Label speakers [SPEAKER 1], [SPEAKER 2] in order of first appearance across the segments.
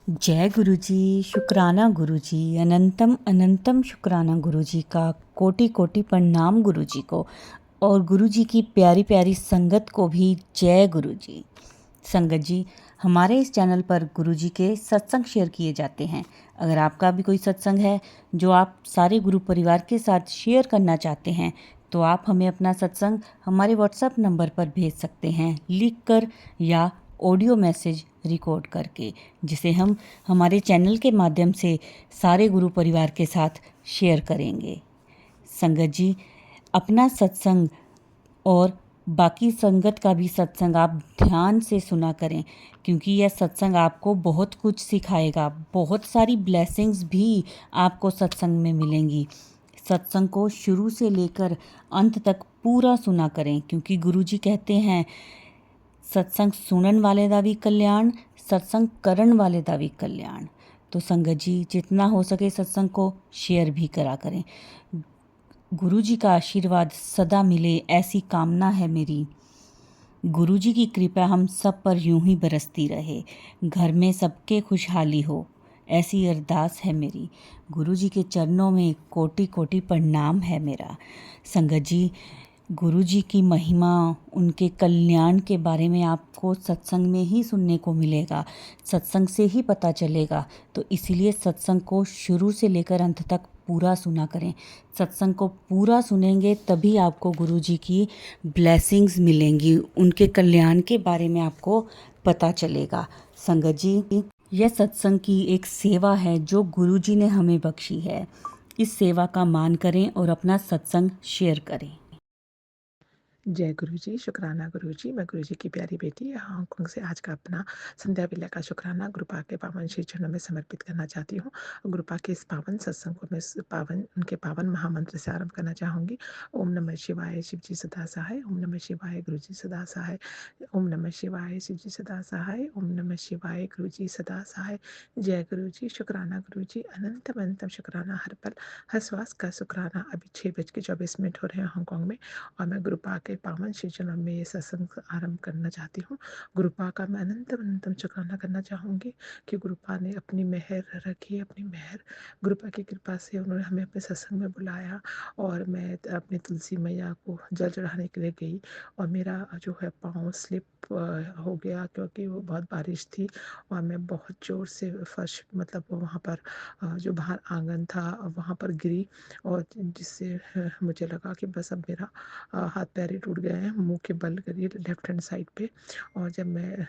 [SPEAKER 1] जय गुरु जी, शुक्राना गुरु जी, अनंतम अनंतम शुक्राना गुरु जी का, कोटि कोटि प्रणाम गुरु जी को, और गुरु जी की प्यारी प्यारी संगत को भी जय गुरु जी। संगत जी, हमारे इस चैनल पर गुरु जी के सत्संग शेयर किए जाते हैं। अगर आपका भी कोई सत्संग है जो आप सारे गुरु परिवार के साथ शेयर करना चाहते हैं, तो आप हमें अपना सत्संग हमारे व्हाट्सएप नंबर पर भेज सकते हैं, लिख कर या ऑडियो मैसेज रिकॉर्ड करके, जिसे हम हमारे चैनल के माध्यम से सारे गुरु परिवार के साथ शेयर करेंगे। संगत जी, अपना सत्संग और बाकी संगत का भी सत्संग आप ध्यान से सुना करें, क्योंकि यह सत्संग आपको बहुत कुछ सिखाएगा। बहुत सारी ब्लेसिंग्स भी आपको सत्संग में मिलेंगी। सत्संग को शुरू से लेकर अंत तक पूरा सुना करें, क्योंकि गुरुजी कहते हैं सत्संग सुनन वाले दा भी कल्याण, सत्संग करन वाले दा भी कल्याण। तो संगत जी, जितना हो सके सत्संग को शेयर भी करा करें। गुरु जी का आशीर्वाद सदा मिले, ऐसी कामना है मेरी। गुरु जी की कृपा हम सब पर यूं ही बरसती रहे, घर में सबके खुशहाली हो, ऐसी अरदास है मेरी। गुरु जी के चरणों में कोटि कोटि प्रणाम है मेरा। संगत जी, गुरु जी की महिमा, उनके कल्याण के बारे में आपको सत्संग में ही सुनने को मिलेगा, सत्संग से ही पता चलेगा। तो इसीलिए सत्संग को शुरू से लेकर अंत तक पूरा सुना करें। सत्संग को पूरा सुनेंगे तभी आपको गुरु जी की ब्लेसिंग्स मिलेंगी, उनके कल्याण के बारे में आपको पता चलेगा। संगत जी, यह सत्संग की एक सेवा है जो गुरु जी ने हमें बख्शी है। इस सेवा का मान करें और अपना सत्संग शेयर करें।
[SPEAKER 2] जय गुरु जी, शुक्राना गुरु जी। मैं गुरु जी की प्यारी बेटी हांगकांग से आज का अपना संध्या विलय का शुक्राना गुरुपा के पावन श्री चरणों में समर्पित करना चाहती हूँ। गुरुपा के इस पावन सत्संग को मैं उनके पावन महामंत्र से आरंभ करना चाहूँगी। ओम नमः शिवाय, शिव जी सदा सहाय। ओम नमः शिवाय, गुरु जी सदा सहाय। ओम नमः शिवाय, शिव जी सदा सहाय। ओम नमः शिवाय, गुरु जी सदा सहाय। जय गुरु जी, शुक्राना गुरु जी, अनंतम अनंतम शुक्राना, हर पल हर श्वास का शुक्राना। अभी 6:24 हो रहे हैं हांगकांग में, और मैं गुरुपा के पावन श्री चरणों में ये सत्संग आरंभ करना चाहती हूँ। गुरुपा का मैं अनंतम अनंतम शुक्राना करना चाहूँगी कि गुरुपा ने अपनी मेहर रखी, अपनी मेहर, गुरुपा की कृपा से उन्होंने हमें अपने सत्संग में बुलाया, और मैं अपनी तुलसी मैया को जल चढ़ाने के लिए गई, और मेरा जो है पाँव स्लिप हो गया, क्योंकि वो बहुत बारिश थी, और मैं बहुत ज़ोर से फर्श, मतलब वहाँ पर जो बाहर आंगन था वहाँ पर गिरी, और जिससे मुझे लगा कि बस अब मेरा हाथ पैर ही टूट गए हैं, मुंह के बल करिए लेफ्ट हैंड साइड पे। और जब मैं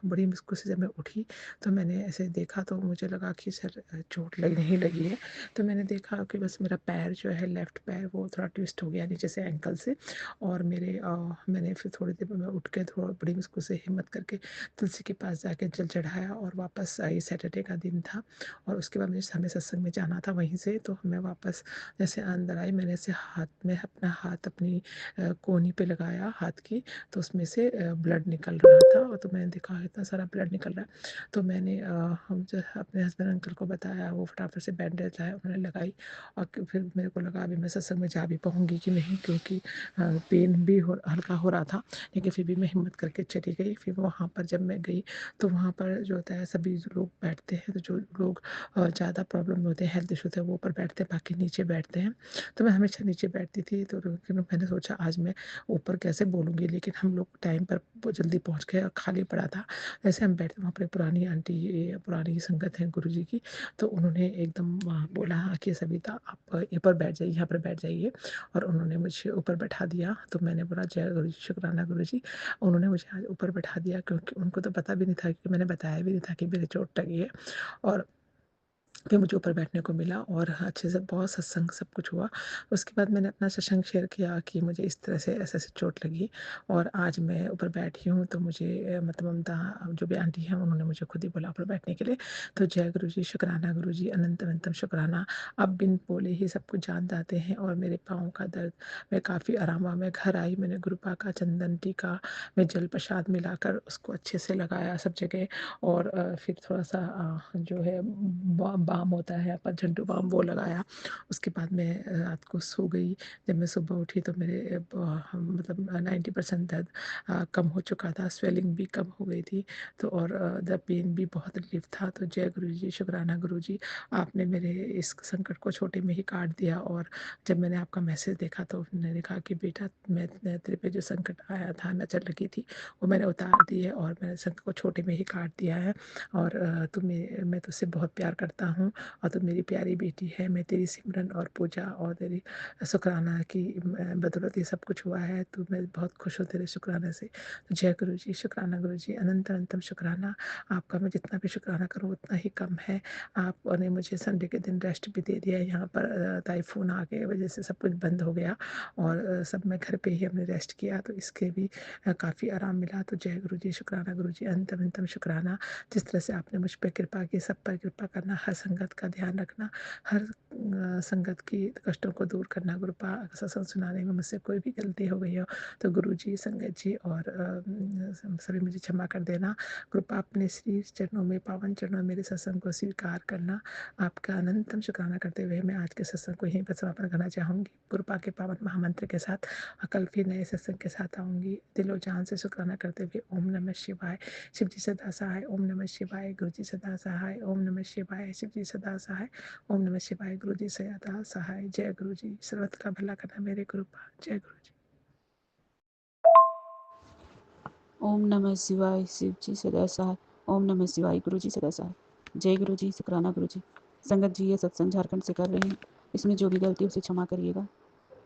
[SPEAKER 2] बड़ी मुश्किल से जब मैं उठी, तो मैंने ऐसे देखा, तो मुझे लगा कि सर चोट नहीं लगी है। तो मैंने देखा कि बस मेरा पैर जो है, लेफ्ट पैर, वो थोड़ा ट्विस्ट हो गया नीचे से एंकल से। और मैंने फिर थोड़ी देर में उठ के थोड़ा बड़ी मुश्किल से हिम्मत करके तुलसी के पास जाके जल चढ़ाया और वापस आई। सैटरडे का दिन था, और उसके बाद मुझे हमें सत्संग में जाना था वहीं से। तो मैं वापस जैसे अंदर आई, मैंने ऐसे हाथ में अपना हाथ अपनी कोहनी पे लगाया हाथ की, तो उसमें से ब्लड निकल रहा था, और तो मैंने देखा इतना सारा ब्लड निकल रहा है। तो मैंने हम जो अपने हस्बैंड अंकल को बताया, वो फटाफट से बैंडेज लाए, उन्होंने लगाई। और फिर मेरे को लगा अभी मैं सत्संग में जा भी पाऊँगी कि नहीं, क्योंकि पेन भी हल्का हो रहा था, लेकिन फिर भी मैं हिम्मत करके चली गई। फिर वहाँ पर जब मैं गई, तो वहाँ पर जो होता है, सभी लोग बैठते हैं, तो जो लोग ज़्यादा प्रॉब्लम होते हैं, हेल्थ इशू होते हैं, वो ऊपर बैठते हैं, बाकी नीचे बैठते हैं। तो मैं हमेशा नीचे बैठती थी। तो मैंने सोचा आज मैं ऊपर कैसे बोलूँगी, लेकिन हम लोग टाइम पर जल्दी पहुँच गए और खाली पड़ा था। जैसे हम बैठते, वहाँ पर पुरानी आंटी, ये पुरानी संगत है गुरु जी की, तो उन्होंने एकदम बोला कि सविता आप ऊपर बैठ जाइए, यहाँ पर बैठ जाइए। और उन्होंने मुझे ऊपर बैठा दिया। तो मैंने बोला जय गुरु जी, शुक्राना गुरु जी। उन्होंने मुझे आज ऊपर बैठा दिया, क्योंकि उनको तो पता भी नहीं था, कि मैंने बताया भी नहीं था कि मेरे चोट लगी है। और फिर मुझे ऊपर बैठने को मिला, और अच्छे से बहुत सत्संग सब कुछ हुआ। उसके बाद मैंने अपना सत्संग शेयर किया कि मुझे इस तरह से ऐसे-ऐसे चोट लगी, और आज मैं ऊपर बैठी हूँ। तो मुझे मतलब ममता जो भी आंटी हैं, उन्होंने मुझे खुद ही बोला ऊपर बैठने के लिए। तो जय गुरु जी, शुक्राना गुरु जी, अनंत अनंतम शुक्राना। आप बिन बोले ही सब कुछ जान जाते हैं, और मेरे पाँव का दर्द में काफ़ी आराम हुआ। मैं घर आई, मैंने गुरुपा का चंदन टीका में जल प्रसाद मिलाकर उसको अच्छे से लगाया सब जगह। और फिर थोड़ा-सा जो है बाम होता है अपन झंडू बाम वो लगाया। उसके बाद मैं रात को सो गई। जब मैं सुबह उठी तो मेरे मतलब 90% दर्द कम हो चुका था, स्वेलिंग भी कम हो गई थी। तो और द पेन भी बहुत रिलीफ था। तो जय गुरु जी, शुक्राना गुरु जी, आपने मेरे इस संकट को छोटे में ही काट दिया। और जब मैंने आपका मैसेज देखा तो मैंने कहा कि बेटा, मैं तेरे पे जो संकट आया था, नज़र लगी थी, वो मैंने उतार दी है और मैंने संकट को छोटे में ही काट दिया है। और मैं तुझसे बहुत प्यार करता हूँ और तू मेरी प्यारी बेटी है। मैं तेरी सिमरन और पूजा और तेरी शुक्राना की बदौलत ये सब कुछ हुआ है। तो मैं बहुत खुश हूँ तेरे शुक्राने से। तो जय गुरु जी, शुक्राना गुरु जी, अनंत अनंतम शुक्राना। आपका मैं जितना भी शुक्राना करूँ उतना ही कम है। आपने मुझे संडे के दिन रेस्ट भी दे दिया। यहाँ पर टाइफून आ के वजह से सब कुछ बंद हो गया और सब मैं घर पे ही हमने रेस्ट किया, तो इसके भी काफ़ी आराम मिला। तो जय गुरु जी, शुक्राना गुरु जी, अनंतम अनंतम शुक्राना। जिस तरह से आपने मुझ पे कृपा की, सब पर कृपा करना, हर संगत का ध्यान रखना, हर संगत की कष्टों को दूर करना। गुरुपा सत्संग सुनाने में मुझसे कोई भी गलती हो गई हो तो गुरु जी, संगत जी और सभी मुझे क्षमा कर देना। कृपा अपने श्री चरणों में, पावन चरणों में मेरे सत्संग को स्वीकार करना। आपका अनंतम शुक्राना करते हुए मैं आज के सत्संग को यहीं पर समापन करना चाहूँगी। कृपा के पावन महामंत्र के साथ कल फिर नए सत्संग के साथ आऊँगी। दिलो जान से शुक्राना करते हुए ओम नमः शिवाय। शिव जी सदा सहाय, ओम नमः शिवाय। गुरु जी सदा सहाय, ओम नमः शिवाय। शिव जी सदा सहाय, ओम नमः शिवाय। गुरु जी सदा सहाय। जय गुरु जी, सर्वत्र का भला करना मेरे कृपा। जय गुरु जी।
[SPEAKER 3] ओम नमः शिवाय। शिव जी सदा सहाय, ओम नमः शिवाय। गुरु जी सदा सहाय। जय गुरु जी, शुक्राना गुरु जी। संगत जी, ये सत्संग झारखंड से कर रहे हैं, इसमें जो भी गलती उसे क्षमा करिएगा।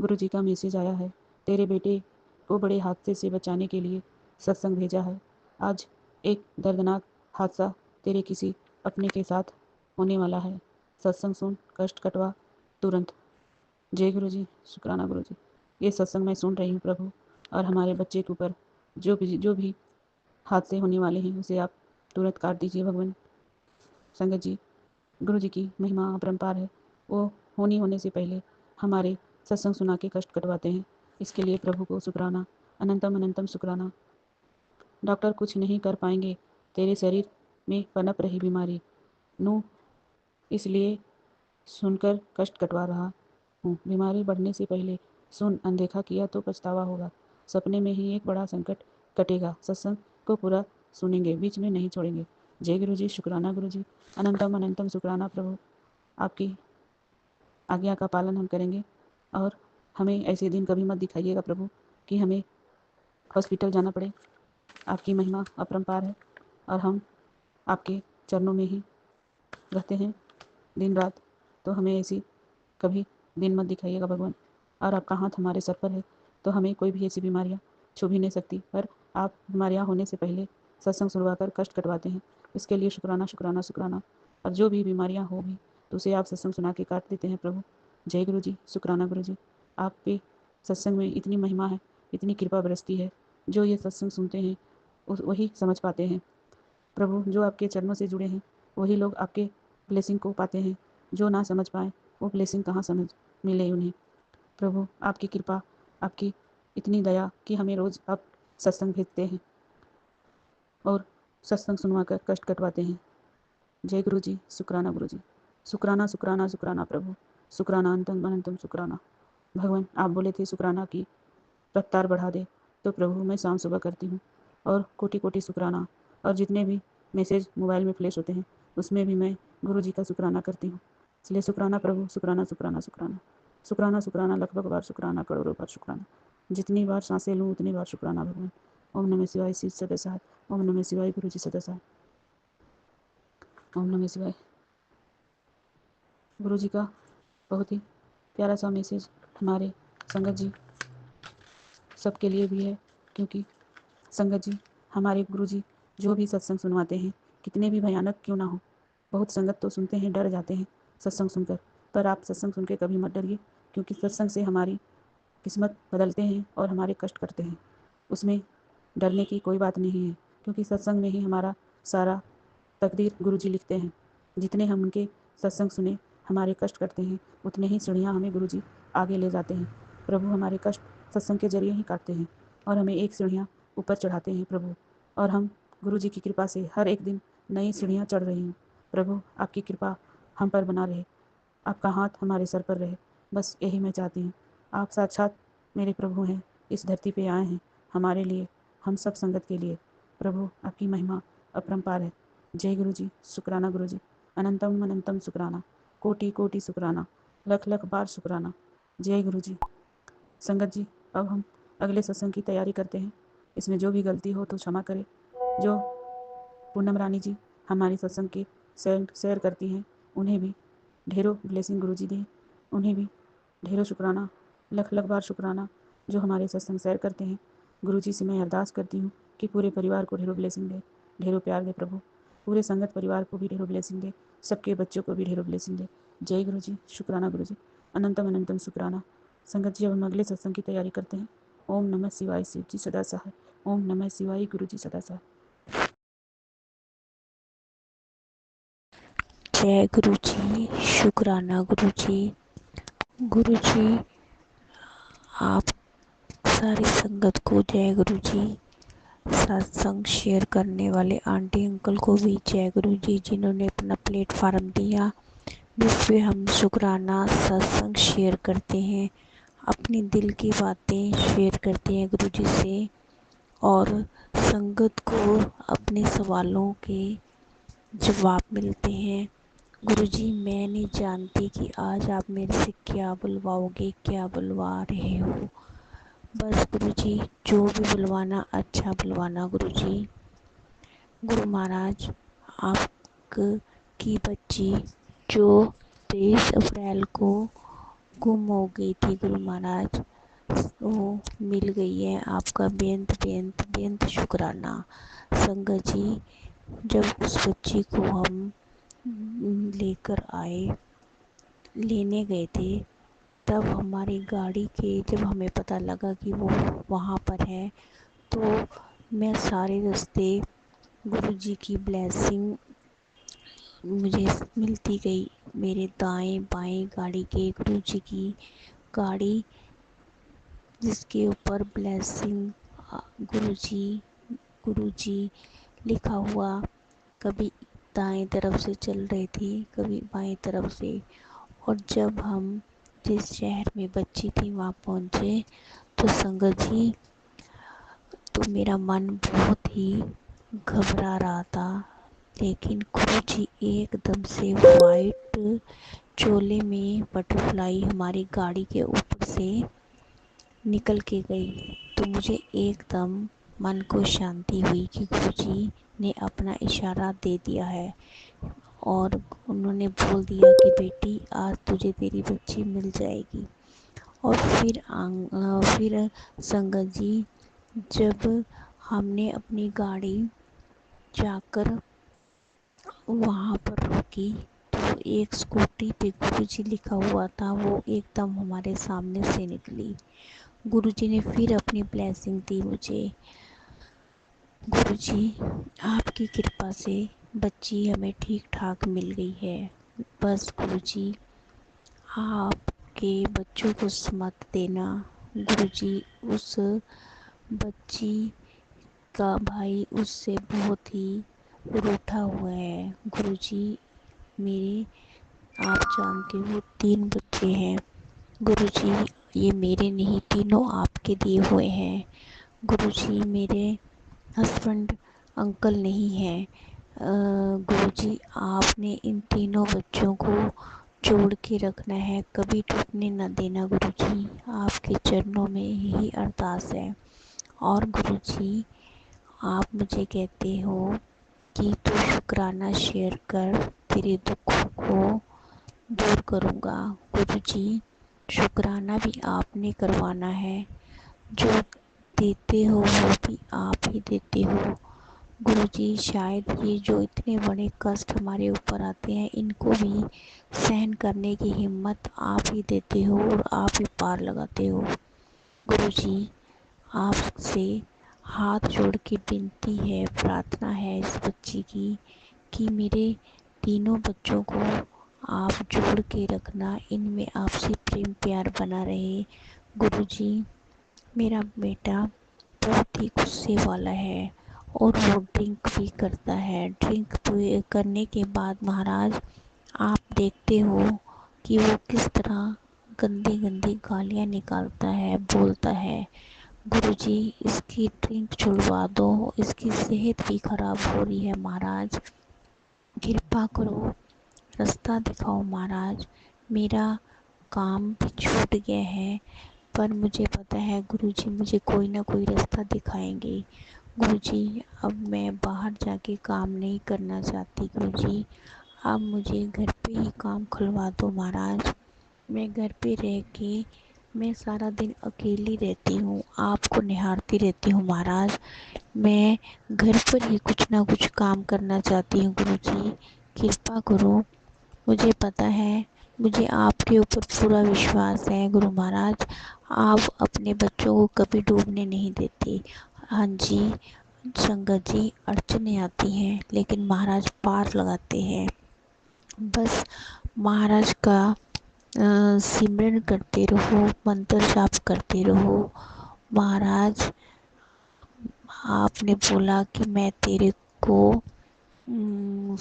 [SPEAKER 3] गुरु जी का मैसेज आया है, तेरे बेटे को बड़े हादसे से बचाने के लिए सत्संग भेजा है। आज एक दर्दनाक हादसा तेरे किसी अपने के साथ होने वाला है। सत्संग सुन, कष्ट कटवा तुरंत। जय गुरु जी, शुक्राना गुरु जी। ये सत्संग मैं सुन रही हूँ प्रभु, और हमारे बच्चे के ऊपर जो भी हादसे होने वाले हैं उसे आप तुरंत काट दीजिए भगवान। संगत जी, गुरु जी की महिमा अपरंपार है। वो होने से पहले हमारे सत्संग सुना के कष्ट कटवाते हैं। इसके लिए प्रभु को शुक्राना, अनंतम अनंतम शुक्राना। डॉक्टर कुछ नहीं कर पाएंगे, तेरे शरीर में पनप रही बीमारी नू, इसलिए सुनकर कष्ट कटवा रहा हूँ। बीमारी बढ़ने से पहले सुन, अनदेखा किया तो पछतावा होगा। सपने में ही एक बड़ा संकट कटेगा। सत्संग को पूरा सुनेंगे, बीच में नहीं छोड़ेंगे। जय गुरु जी, शुक्राना गुरु जी, अनंतम अनंतम शुक्राना प्रभु। आपकी आज्ञा का पालन हम करेंगे और हमें ऐसे दिन कभी मत दिखाइएगा प्रभु कि हमें हॉस्पिटल जाना पड़े। आपकी महिमा अपरंपार है और हम आपके चरणों में ही रहते हैं दिन रात। तो हमें ऐसी कभी दिन मत दिखाइएगा भगवान। और आपका हाथ हमारे सर पर है तो हमें कोई भी ऐसी बीमारियां छू भी नहीं सकती। पर आप बीमारियां होने से पहले सत्संग सुनवाकर कष्ट कटवाते हैं। इसके लिए शुक्राना शुक्राना शुक्राना। और जो भी बीमारियां होगी तो उसे आप सत्संग सुना के काट देते हैं प्रभु। जय गुरु जी, शुक्राना गुरु जी। आप पे सत्संग में इतनी महिमा है, इतनी कृपा बरसती है। जो ये सत्संग सुनते हैं वही समझ पाते हैं प्रभु। जो आपके चरणों से जुड़े हैं वही लोग आपके ब्लेसिंग को पाते हैं। जो ना समझ पाए वो ब्लेसिंग कहाँ समझ मिले उन्हें। प्रभु आपकी कृपा, आपकी इतनी दया कि हमें रोज़ आप सत्संग भेजते हैं और सत्संग सुनवाकर कष्ट कटवाते हैं। जय गुरु जी, शुक्राना गुरु जी। शुक्राना शुक्राना शुक्राना प्रभु, शुक्राना अनंतम अनंतम शुक्राना। भगवान आप बोले थे शुक्राना की रफ्तार बढ़ा दे, तो प्रभु मैं शाम सुबह करती हूँ और कोटि कोटि शुक्राना। और जितने भी मैसेज मोबाइल में फ्लैश होते हैं उसमें भी मैं गुरु जी का शुक्राना करती हूँ। इसलिए शुक्राना प्रभु, शुक्राना शुक्राना शुक्राना शुक्राना शुक्राना, लगभग बार शुक्राना, करोड़ों बार शुक्राना। जितनी बार सांसें लूँ उतनी बार शुक्राना भगवान। ओम नमः शिवाय। शिव सदा सहाय, ओम नमः शिवाय। गुरु जी सदा सहाय, ओम नमः शिवाय। गुरु जी का बहुत ही प्यारा सा मैसेज हमारे संगत जी सबके लिए भी है, क्योंकि संगत जी हमारे गुरु जी जो भी सत्संग सुनवाते हैं कितने भी भयानक क्यों ना हो, बहुत संगत तो सुनते हैं डर जाते हैं सत्संग सुनकर। पर आप सत्संग सुन के कभी मत डरिए, क्योंकि सत्संग से हमारी किस्मत बदलते हैं और हमारे कष्ट करते हैं। उसमें डरने की कोई बात नहीं है, क्योंकि सत्संग में ही हमारा सारा तकदीर गुरु जी लिखते हैं। जितने हम उनके सत्संग सुने हमारे कष्ट करते हैं, उतने ही सीढ़ियाँ हमें गुरु जी आगे ले जाते हैं। प्रभु हमारे कष्ट सत्संग के जरिए ही काटते हैं और हमें एक सीढ़ियाँ ऊपर चढ़ाते हैं प्रभु। और हम गुरु जी की कृपा से हर एक दिन नई सीढ़ियाँ चढ़ रही हूँ प्रभु। आपकी कृपा हम पर बना रहे, आपका हाथ हमारे सर पर रहे। बस यही मैं चाहती हूँ। आप साक्षात मेरे प्रभु हैं, इस धरती पे आए हैं हमारे लिए, हम सब संगत के लिए। प्रभु आपकी महिमा अपरंपार है। जय गुरु जी, शुक्राना गुरु जी, अनंतम अनंतम शुक्राना, कोटि कोटि शुक्राना, लख लख बार शुक्राना। जय गुरु जी। संगत जी, अब हम अगले सत्संग की तैयारी करते हैं। इसमें जो भी गलती हो तो क्षमा करें। जो पूनम रानी जी हमारी सत्संग की शेयर करती हैं, उन्हें भी ढेरों ब्लेसिंग गुरु जी दें, उन्हें भी ढेरों शुक्राना, लख लख बार शुक्राना जो हमारे सत्संग शेयर करते हैं। गुरु जी से मैं अरदास करती हूँ कि पूरे परिवार को ढेरों ब्लेसिंग दे, ढेरों प्यार दे प्रभु, पूरे संगत परिवार को भी ढेरों ब्लेसिंग दे, सबके बच्चों को भी ढेरों ब्लेसिंग दे। जय गुरु जी, शुक्राना गुरु जी, अनंतम अनंतम शुक्राना। संगत जी, अब हम अगले सत्संग की तैयारी करते हैं। ओम नमः शिवाय, शिव जी सदा सहाय। ओम नमः शिवाय, गुरु जी सदा सहाय।
[SPEAKER 4] जय गुरु जी, शुक्राना गुरु जी। गुरु जी, आप सारी संगत को जय गुरु जी। सत्संग शेयर करने वाले आंटी अंकल को भी जय गुरु जी, जिन्होंने अपना प्लेटफार्म दिया जिसपे हम शुक्राना सत्संग शेयर करते हैं, अपनी दिल की बातें शेयर करते हैं गुरु जी से, और संगत को अपने सवालों के जवाब मिलते हैं। गुरुजी, मैं नहीं जानती कि आज आप मेरे से क्या बुलवाओगे, क्या बुलवा रहे हो। बस गुरुजी, जो भी बुलवाना अच्छा बुलवाना गुरुजी। गुरु महाराज, आपकी बच्ची जो 23 अप्रैल को गुम हो गई थी गुरु महाराज, वो मिल गई है। आपका बेंत बेंत बेंत शुक्राना। संगत जी, जब उस बच्ची को हम लेकर आए, लेने गए थे, तब हमारी गाड़ी के जब हमें पता लगा कि वो वहाँ पर है, तो मैं सारे रास्ते गुरुजी की ब्लेसिंग मुझे मिलती गई। मेरे दाएं बाएं गाड़ी के गुरुजी की गाड़ी, जिसके ऊपर ब्लेसिंग गुरुजी लिखा हुआ, कभी दाएं तरफ से चल रही थी, कभी बाएं तरफ से। और जब हम जिस शहर में बच्ची थी वहाँ पहुँचे, तो संगत जी, तो मेरा मन बहुत ही घबरा रहा था। लेकिन गुरुजी एकदम से वाइट चोले में बटरफ्लाई हमारी गाड़ी के ऊपर से निकल के गई, तो मुझे एकदम मन को शांति हुई कि गुरुजी ने अपना इशारा दे दिया है, और उन्होंने बोल दिया कि बेटी, आज तुझे तेरी बच्ची मिल जाएगी। और फिर संगत जी, जब हमने अपनी गाड़ी जाकर वहाँ पर रोकी, तो एक स्कूटी पे गुरुजी लिखा हुआ था, वो एकदम हमारे सामने से निकली। गुरुजी ने फिर अपनी ब्लेसिंग दी मुझे। गुरुजी, आपकी कृपा से बच्ची हमें ठीक ठाक मिल गई है। बस गुरुजी, आपके बच्चों को मत देना। गुरुजी, उस बच्ची का भाई उससे बहुत ही रूठा हुआ है। गुरुजी, मेरे, आप जानते हो, 3 बच्चे हैं। गुरुजी, ये मेरे नहीं, तीनों आपके दिए हुए हैं। गुरुजी, मेरे हस्बैंड अंकल नहीं हैं। गुरुजी, आपने इन तीनों बच्चों को जोड़ के रखना है, कभी टूटने न देना गुरुजी। आपके चरणों में यही अरदास है। और गुरुजी, आप मुझे कहते हो कि तू शुक्राना शेयर कर, तेरे दुखों को दूर करूँगा। गुरुजी, शुक्राना भी आपने करवाना है, जो देते हो वो भी आप ही देते हो। गुरुजी, शायद ये जो इतने बड़े कष्ट हमारे ऊपर आते हैं, इनको भी सहन करने की हिम्मत आप ही देते हो और आप ही पार लगाते हो। गुरुजी, आपसे हाथ जोड़ के विनती है, प्रार्थना है इस बच्ची की, कि मेरे तीनों बच्चों को आप जोड़ के रखना, इनमें आपसे प्रेम प्यार बना रहे। गुरुजी, मेरा बेटा बहुत ही गुस्से वाला है और वो ड्रिंक भी करता है। ड्रिंक करने के बाद महाराज, आप देखते हो कि वो किस तरह गंदी गंदी गालियाँ निकालता है, बोलता है। गुरुजी इसकी ड्रिंक छुड़वा दो, इसकी सेहत भी खराब हो रही है महाराज, कृपा करो, रास्ता दिखाओ महाराज। मेरा काम भी छूट गया है, पर मुझे पता है गुरुजी मुझे कोई ना कोई रास्ता दिखाएंगे। गुरुजी अब मैं बाहर जाके काम नहीं करना चाहती गुरुजी, अब मुझे घर पे ही काम खुलवा दो महाराज। मैं घर पे रह के मैं सारा दिन अकेली रहती हूँ, आपको निहारती रहती हूँ महाराज। मैं घर पर ही कुछ ना कुछ काम करना चाहती हूँ गुरुजी, कृपा करो। मुझे पता है, मुझे आपके ऊपर पूरा विश्वास है गुरु महाराज, आप अपने बच्चों को कभी डूबने नहीं देते। हाँ जी संगत जी, अड़चनें आती हैं लेकिन महाराज पार लगाते हैं। बस महाराज का सिमरन करते रहो, मंत्र जाप करते रहो। महाराज आपने बोला कि मैं तेरे को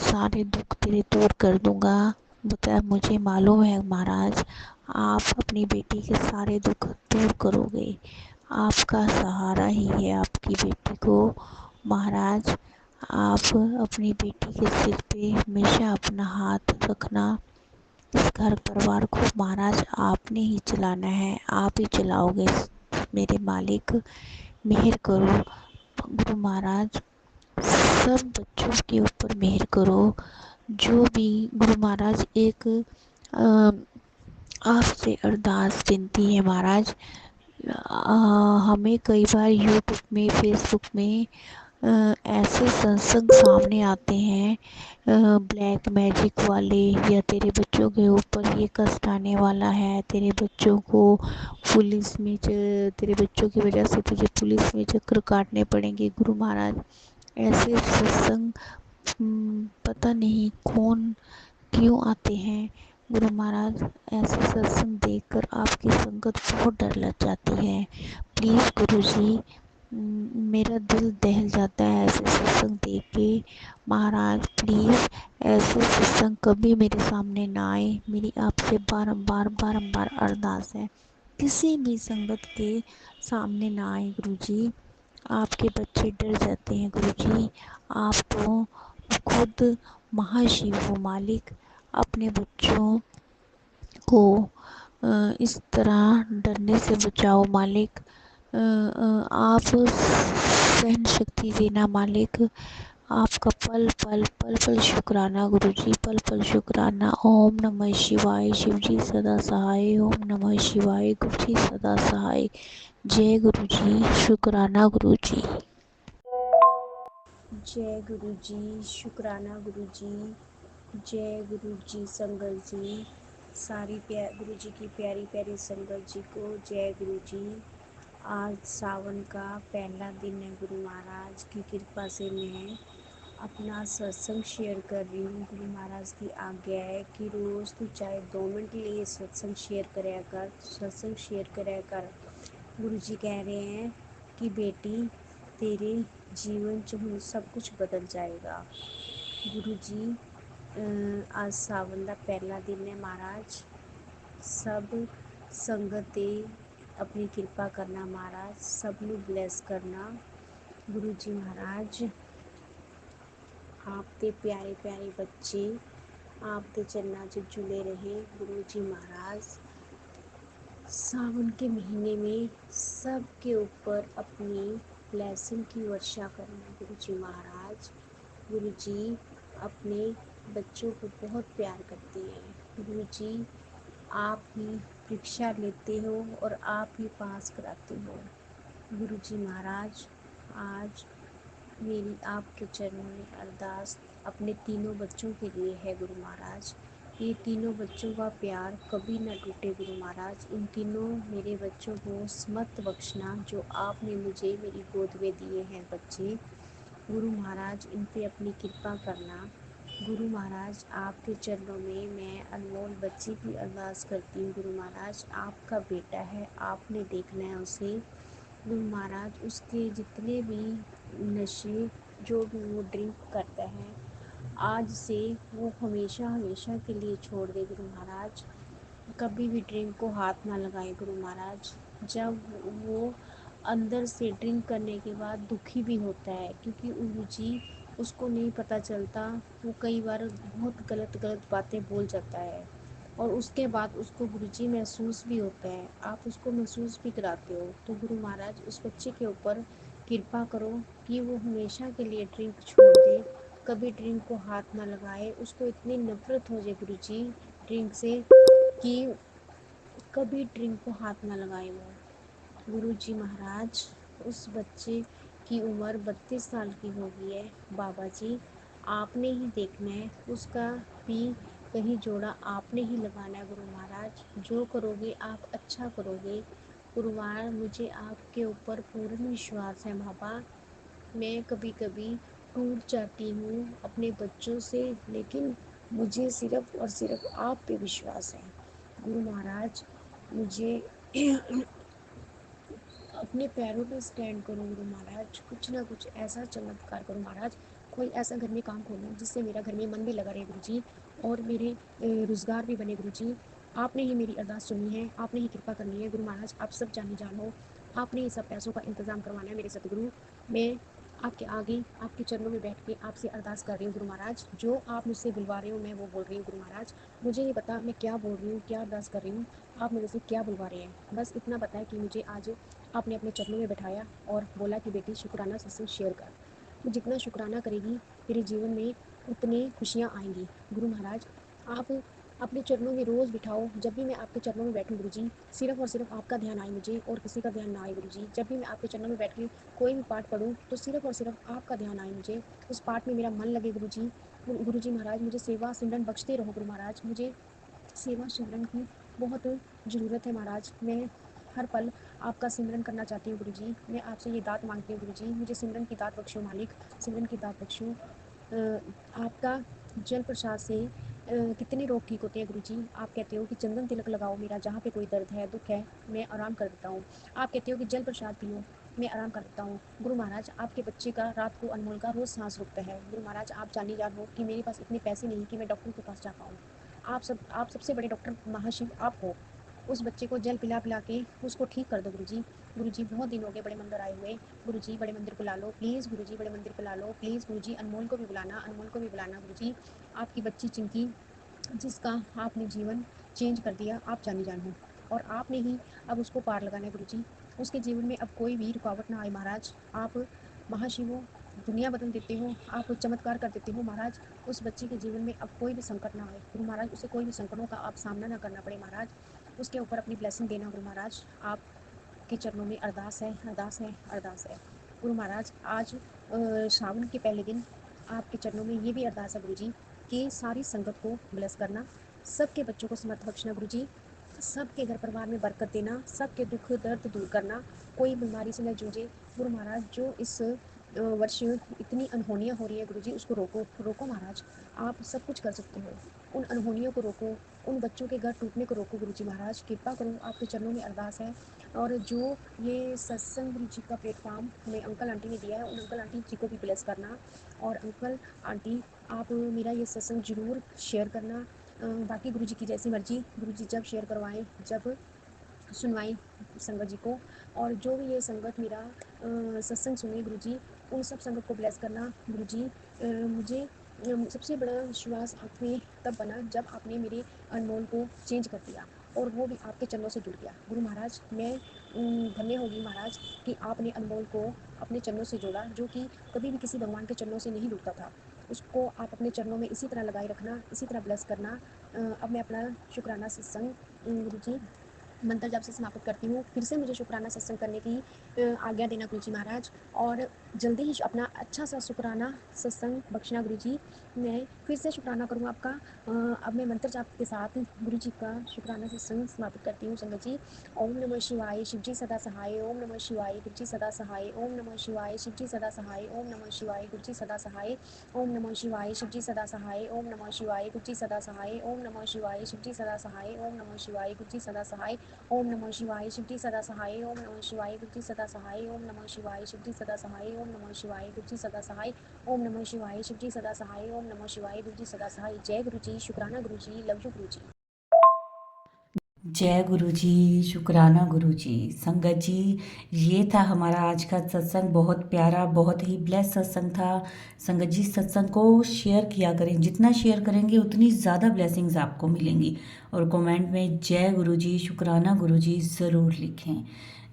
[SPEAKER 4] सारे दुख तेरे दूर कर दूंगा। बता मुझे मालूम है महाराज, आप अपनी बेटी के सारे दुख दूर करोगे। आपका सहारा ही है आपकी बेटी को। महाराज आप अपनी बेटी के सिर पे हमेशा अपना हाथ रखना। इस घर परिवार को महाराज आपने ही चलाना है, आप ही चलाओगे मेरे मालिक। मेहर करो गुरु महाराज, सब बच्चों के ऊपर मेहर करो। जो भी गुरु महाराज एक आपसे अरदास विनती है महाराज, हमें कई बार यूट्यूब में फेसबुक में ऐसे सत्संग सामने आते हैं ब्लैक मैजिक वाले, या तेरे बच्चों के ऊपर ये कष्ट आने वाला है, तेरे बच्चों को पुलिस में तेरे बच्चों की वजह से तुझे पुलिस में चक्कर काटने पड़ेंगे। गुरु महाराज ऐसे सत्संग पता नहीं कौन क्यों आते हैं गुरु महाराज। ऐसे सत्संग देखकर आपकी संगत बहुत डर लग जाती है। प्लीज़ गुरु जी, मेरा दिल दहल जाता है ऐसे सत्संग देख के। महाराज प्लीज़ ऐसे सत्संग कभी मेरे सामने ना आए, मेरी आपसे बारंबार अरदास है। किसी भी संगत के सामने ना आए गुरु जी, आपके बच्चे डर जाते हैं गुरु जी। आप तो खुद महाशिव हो मालिक, अपने बच्चों को इस तरह डरने से बचाओ मालिक। आप सहन शक्ति देना मालिक। आपका पल पल शुक्राना गुरुजी, पल पल शुक्राना। ओम नमः शिवाय, शिव जी सदा सहाय। ओम नमः शिवाय, गुरु जी सदा सहाय। जय गुरु जी, शुक्राना गुरु जी।
[SPEAKER 5] जय गुरु जी, शुक्राना गुरु जी। जय गुरु जी संगत जी, सारी गुरु जी की प्यारी प्यारी संगत जी को जय गुरु जी। आज सावन का पहला दिन है, गुरु महाराज की कृपा से मैं अपना सत्संग शेयर कर रही हूँ। गुरु महाराज की आज्ञा है कि रोज़ तू चाहे 2 मिनट के लिए सत्संग शेयर कराया कर, सत्संग शेयर कराया कर। गुरु जी कह रहे हैं कि बेटी तेरे जीवन च हुण सब कुछ बदल जाएगा। गुरु जी आज सावन का पहला दिन है महाराज, सब संगत ते अपनी कृपा करना महाराज, सब नू ब्लैस करना। गुरु जी महाराज आप ते प्यारे प्यारे बच्चे आप ते चरना च जुड़े रहे। गुरु जी महाराज सावन के महीने में सबके ऊपर अपनी ब्लेसिंग की वर्षा करना। गुरु जी महाराज, गुरु जी अपने बच्चों को बहुत प्यार करते हैं। गुरु जी आप ही परीक्षा लेते हो और आप ही पास कराते हो। गुरु जी महाराज आज मेरी आपके चरणों में अरदास अपने तीनों बच्चों के लिए है। गुरु महाराज ये तीनों बच्चों का प्यार कभी न टूटे। गुरु महाराज इन तीनों मेरे बच्चों को समत बख्शना जो आपने मुझे मेरी गोद में दिए हैं बच्चे। गुरु महाराज इन पे अपनी कृपा करना। गुरु महाराज आपके चरणों में मैं अनमोल बच्ची की अरदास करती हूँ। गुरु महाराज आपका बेटा है, आपने देखना है उसे। गुरु महाराज उसके जितने भी नशे जो भी वो ड्रिंक करता है आज से वो हमेशा हमेशा के लिए छोड़ दे गुरु महाराज। कभी भी ड्रिंक को हाथ ना लगाए गुरु महाराज। जब वो अंदर से ड्रिंक करने के बाद दुखी भी होता है, क्योंकि गुरु जी उसको नहीं पता चलता, वो कई बार बहुत गलत गलत बातें बोल जाता है और उसके बाद उसको गुरुजी महसूस भी होता है, आप उसको महसूस भी कराते हो। तो गुरु महाराज उस बच्चे के ऊपर कृपा करो कि वो हमेशा के लिए ड्रिंक छोड़ दे, कभी ड्रिंक को हाथ ना लगाए। उसको इतनी नफरत हो जाए गुरुजी ड्रिंक से कि कभी ड्रिंक को हाथ ना लगाए वो। गुरुजी महाराज उस बच्चे की उम्र 32 साल की हो गई है बाबा जी, आपने ही देखना है, उसका भी कहीं जोड़ा आपने ही लगाना है गुरु महाराज। जो करोगे आप अच्छा करोगे गुरु महाराज, मुझे आपके ऊपर पूर्ण विश्वास है बाबा। मैं कभी कभी टूट जाती हूँ अपने बच्चों से, लेकिन मुझे सिर्फ और सिर्फ आप पे विश्वास है गुरु महाराज। मुझे अपने पैरों पे स्टैंड करो गुरु महाराज, कुछ ना कुछ ऐसा चमत्कार करो महाराज, कोई ऐसा घर में काम खोलो जिससे मेरा घर में मन भी लगा रहे गुरु जी और मेरे रोजगार भी बने गुरु जी। आपने ही मेरी अरदास सुनी है, आपने ही कृपा करनी है गुरु महाराज, आप सब जाने जानो, आपने ही सब पैसों का इंतजाम करवाना है मेरे सतगुरु। मैं आपके आगे आपके चरणों में बैठ के आपसे अरदास कर रही हूँ गुरु महाराज, जो आप मुझसे बुलवा रहे हो मैं वो बोल रही हूँ गुरु महाराज। मुझे नहीं पता मैं क्या बोल रही हूँ, क्या अरदास कर रही हूँ, आप मेरे से क्या बुलवा रहे हैं, बस इतना पता है कि मुझे आज आपने अपने चरणों में बैठाया और बोला कि बेटी शुक्राना सत्संग शेयर कर। तो जितना शुक्राना करेगी तेरे जीवन में उतनी खुशियाँ आएंगी गुरु महाराज। आप अपने चरणों में रोज़ बिठाओ, जब भी मैं आपके चरणों में बैठूं गुरु जी, सिर्फ और सिर्फ आपका ध्यान आए मुझे और किसी का ध्यान ना आए गुरु जी। जब भी मैं आपके चरणों में बैठ के कोई भी पाठ पढ़ूं तो सिर्फ और सिर्फ आपका ध्यान आए मुझे, उस पाठ में मेरा मन लगे गुरु जी। गुरु जी महाराज मुझे सेवा सिमरन बख्शते रहो गुरु महाराज, मुझे सेवा सिमरन की बहुत ज़रूरत है महाराज। मैं हर पल आपका सिमरन करना चाहती हूँ गुरु जी, मैं आपसे ये दात मांगती हूँ गुरु जी, मुझे सिमरन की दात बख्शो मालिक, सिमरन की दात बख्शो। आपका जल प्रसाद से कितने रोग ठीक होते हैं गुरु जी। आप कहते हो कि चंदन तिलक लगाओ मेरा जहाँ पे कोई दर्द है दुख है मैं आराम कर देता हूँ। आप कहते हो कि जल प्रसाद पियो मैं आराम कर देता हूँ गुरु महाराज। आपके बच्चे का रात को अनमोल का रोज़ सांस रुकता है गुरु महाराज। आप जानी जान हो कि मेरे पास इतने पैसे नहीं कि मैं डॉक्टर के पास जा पाऊँ। आप सबसे बड़े डॉक्टर महाशिव आप हो। उस बच्चे को जल पिला पिला के उसको ठीक कर दो गुरु जी। गुरु जी बहुत दिन हो गए बड़े मंदिर आए हुए, गुरु जी बड़े मंदिर बुला लो प्लीज़, गुरु जी बड़े मंदिर बुला लो प्लीज़, गुरु जी अनमोल को भी बुलाना, अनमोल को भी बुलाना गुरु जी। आपकी बच्ची चिंकी जिसका आपने जीवन चेंज कर दिया, आप जानी जान हो और आपने ही अब उसको पार लगाना है गुरु जी। उसके जीवन में अब कोई भी रुकावट ना आए महाराज। आप महाशिव हो, दुनिया बदल देते हो, आप चमत्कार कर देते हो महाराज। उस बच्चे के जीवन में अब कोई भी संकट ना आए गुरु महाराज, उसे कोई भी संकटों का आप सामना ना करना पड़े महाराज। उसके ऊपर अपनी ब्लेसिंग देना गुरु महाराज। आपके चरणों में अरदास है, अरदास है, अरदास है गुरु महाराज। आज सावन के पहले दिन आपके चरणों में ये भी अरदास है गुरु जी कि सारी संगत को ब्लेस करना, सबके बच्चों को समर्थ बख्शना गुरु जी, सबके घर परिवार में बरकत देना, सबके दुख दर्द दूर करना, कोई बीमारी से न जूझे गुरु महाराज। जो इस वर्ष इतनी अनहोनियाँ हो रही है गुरु जी उसको रोको, रोको महाराज। आप सब कुछ कर सकते हो, उन अनहोनियों को रोको, उन बच्चों के घर टूटने को रोको गुरु जी महाराज। कृपा करो, आपके चरणों में अरदास है। और जो ये सत्संग गुरु जी का प्लेटफॉर्म हमें अंकल आंटी ने दिया है उन अंकल आंटी जी को भी ब्लेस करना। और अंकल आंटी आप मेरा ये सत्संग ज़रूर शेयर करना। बाकी गुरु जी की जैसी मर्जी, गुरु जी जब शेयर करवाएं जब सुनवाई संगत जी को। और जो भी ये संगत मेरा सत्संग सुने गुरु जी, उन सब संगत को ब्लेस करना गुरु जी। मुझे सबसे बड़ा विश्वास आप में तब बना जब आपने मेरे अनमोल को चेंज कर दिया और वो भी आपके चरणों से जुड़ गया गुरु महाराज। मैं धन्य होगी महाराज कि आपने अनमोल को अपने चरणों से जोड़ा, जो कि कभी भी किसी भगवान के चरणों से नहीं जुड़ता था। उसको आप अपने चरणों में इसी तरह लगाए रखना, इसी तरह ब्लेस करना। अब मैं अपना शुक्राना सत्संग गुरु जी मंत्र जाप से समाप्त करती हूँ। फिर से मुझे शुक्राना सत्संग करने की आज्ञा देना गुरु जी महाराज, और जल्दी ही अपना अच्छा सा शुक्राना सत्संग बख्शना गुरु जी। मैं फिर से शुक्राना करूँ आपका। अब मैं मंत्र जाप के साथ गुरु जी का शुक्राना सत्संग समाप्त करती हूँ संगत जी। ओम नमः शिवाय, शिव जी सदा सहाय। ओम नमः शिवाय, गुरु जी सदा सहाय। ओम नमः शिवाय, शिव जी सदा सहाय। ओम नमः शिवाय, गुरु जी सदा सहाय। ओम नमः शिवाय, शिव जी सदा सहाय। ओम नमः शिवाय, गुरु जी सदा सहाय। ओम नमः शिवाय, शिव जी सदा सहाय। ओम नमः शिवाय, गुरु जी सदा सहाय। ओम नमः शिवाय शिव जी सदा सहाय। ओम नमः शिवाय गुरु जी सदा सहाय। ओम नमः शिवाय शिव जी सदा सहाय। ओम नमः शिवाय गुरु जी सदा सहाय। ओम नमः शिवाय शिव जी सदा सहाय। ओम नमः शिवाय गुरु जी सदा सहाय। जय गुरु जी, शुक्राना गुरु जी, लव यू गुरु जी।
[SPEAKER 1] जय गुरु जी, शुक्राना गुरु जी। संगत जी, ये था हमारा आज का सत्संग। बहुत प्यारा, बहुत ही ब्लेस सत्संग था। संगत जी, सत्संग को शेयर किया करें। जितना शेयर करेंगे उतनी ज़्यादा ब्लेसिंग्स आपको मिलेंगी। और कमेंट में जय गुरु जी, शुक्राना गुरु जी ज़रूर लिखें।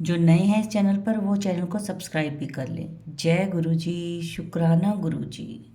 [SPEAKER 1] जो नए हैं इस चैनल पर वो चैनल को सब्सक्राइब भी कर लें। जय गुरु जी, शुक्राना गुरु जी।